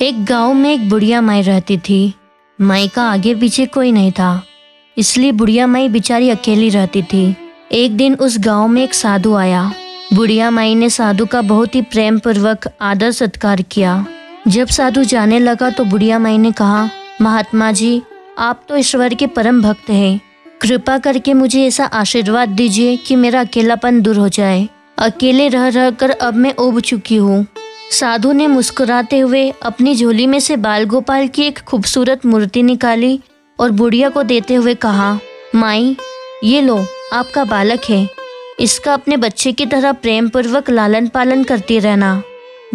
एक गांव में एक बुढ़िया माई रहती थी। माई का आगे पीछे कोई नहीं था, इसलिए बुढ़िया माई बेचारी अकेली रहती थी। एक दिन उस गांव में एक साधु आया। बुढ़िया माई ने साधु का बहुत ही प्रेम पूर्वक आदर सत्कार किया। जब साधु जाने लगा तो बुढ़िया माई ने कहा, महात्मा जी, आप तो ईश्वर के परम भक्त हैं। कृपा करके मुझे ऐसा आशीर्वाद दीजिए कि मेरा अकेलापन दूर हो जाए। अकेले रह रह कर अब मैं ऊब चुकी हूँ। साधु ने मुस्कुराते हुए अपनी झोली में से बाल गोपाल की एक खूबसूरत मूर्ति निकाली और बुढ़िया को देते हुए कहा, माई, ये लो, आपका बालक है। इसका अपने बच्चे की तरह प्रेम पूर्वक लालन पालन करती रहना।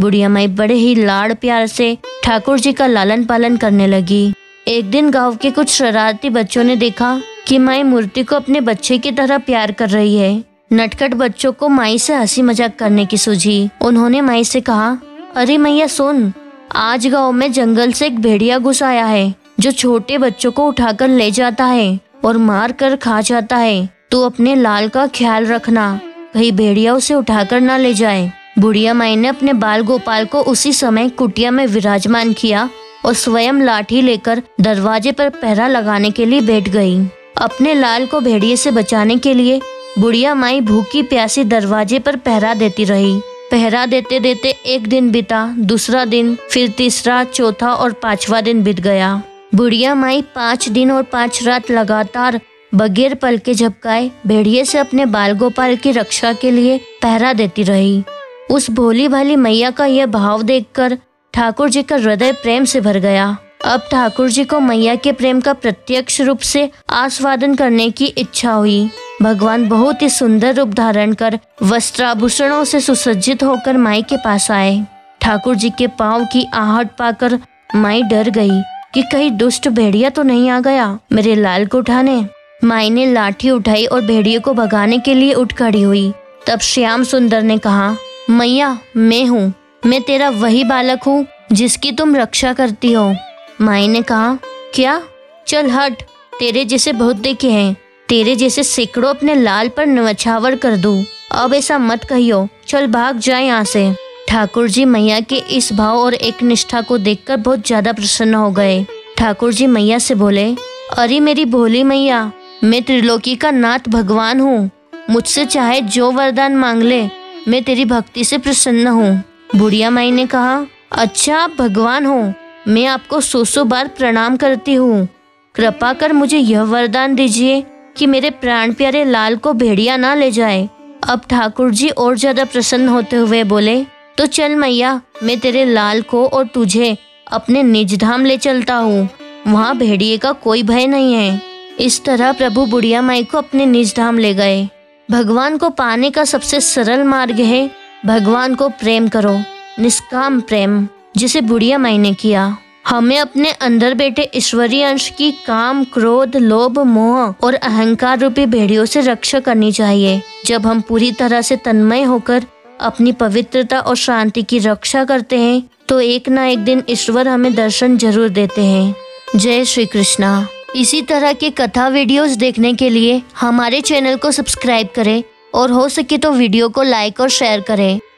बुढ़िया माई बड़े ही लाड़ प्यार से ठाकुर जी का लालन पालन करने लगी। एक दिन गांव के कुछ शरारती बच्चों ने देखा कि माई मूर्ति को अपने बच्चे की तरह प्यार कर रही है। नटखट बच्चों को माई से हंसी मजाक करने की सूझी। उन्होंने माई से कहा, अरे मैया सुन, आज गांव में जंगल से एक भेड़िया घुस आया है जो छोटे बच्चों को उठाकर ले जाता है और मार कर खा जाता है। तू अपने लाल का ख्याल रखना, कहीं भेड़िया उसे उठाकर ना ले जाए। बुढ़िया माई ने अपने बाल गोपाल को उसी समय कुटिया में विराजमान किया और स्वयं लाठी लेकर दरवाजे पर पहरा लगाने के लिए बैठ गई। अपने लाल को भेड़िए से बचाने के लिए बुढ़िया माई भूखी प्यासी दरवाजे पर पहरा देती रही। पहरा देते देते एक दिन बीता, दूसरा दिन, फिर तीसरा, चौथा और पांचवा दिन बीत गया। बुढ़िया माई 5 दिन और 5 रात लगातार बगैर पल के झपकाए भेड़िए से अपने बाल गोपाल की रक्षा के लिए पहरा देती रही। उस भोली भाली मैया का यह भाव देखकर ठाकुर जी का हृदय प्रेम से भर गया। अब ठाकुर जी को मैया के प्रेम का प्रत्यक्ष रूप से आस्वादन करने की इच्छा हुई। भगवान बहुत ही सुंदर रूप धारण कर वस्त्राभूषणों से सुसज्जित होकर माई के पास आए। ठाकुर जी के पांव की आहट पाकर माई डर गई कि कहीं दुष्ट भेड़िया तो नहीं आ गया मेरे लाल को उठाने। माई ने लाठी उठाई और भेड़िए को भगाने के लिए उठ खड़ी हुई। तब श्याम सुंदर ने कहा, मैया, मैं हूँ, मैं तेरा वही बालक हूँ जिसकी तुम रक्षा करती हो। माई ने कहा, क्या? चल हट, तेरे जैसे बहुत देखे हैं, तेरे जैसे सैकड़ों अपने लाल पर नवछावर कर दूं। अब ऐसा मत कहियो, चल भाग जाए यहाँ से। ठाकुर जी मैया के इस भाव और एक निष्ठा को देखकर बहुत ज्यादा प्रसन्न हो गए। ठाकुर जी मैया से बोले, अरे मेरी भोली मैया, मैं त्रिलोकी का नाथ भगवान हूँ, मुझसे चाहे जो वरदान मांग ले, मैं तेरी भक्ति से प्रसन्न हूँ। बुढ़िया माई ने कहा, अच्छा आप भगवान हो, मैं आपको 100 बार प्रणाम करती हूँ। कृपा कर मुझे यह वरदान दीजिए कि मेरे प्राण प्यारे लाल को भेड़िया ना ले जाए। अब ठाकुर जी और ज्यादा प्रसन्न होते हुए बोले, तो चल मैया, मैं तेरे लाल को और तुझे अपने निज धाम ले चलता हूँ, वहाँ भेड़िए का कोई भय नहीं है। इस तरह प्रभु बुढ़िया माई को अपने निज धाम ले गए। भगवान को पाने का सबसे सरल मार्ग है भगवान को प्रेम करो, निष्काम प्रेम, जिसे बुढ़िया माई ने किया। हमें अपने अंदर बैठे ईश्वरीय अंश की काम, क्रोध, लोभ, मोह और अहंकार रूपी भेड़ियों से रक्षा करनी चाहिए। जब हम पूरी तरह से तन्मय होकर अपनी पवित्रता और शांति की रक्षा करते हैं तो एक ना एक दिन ईश्वर हमें दर्शन जरूर देते हैं। जय श्री कृष्णा। इसी तरह के कथा वीडियोस देखने के लिए हमारे चैनल को सब्सक्राइब करें और हो सके तो वीडियो को लाइक और शेयर करें।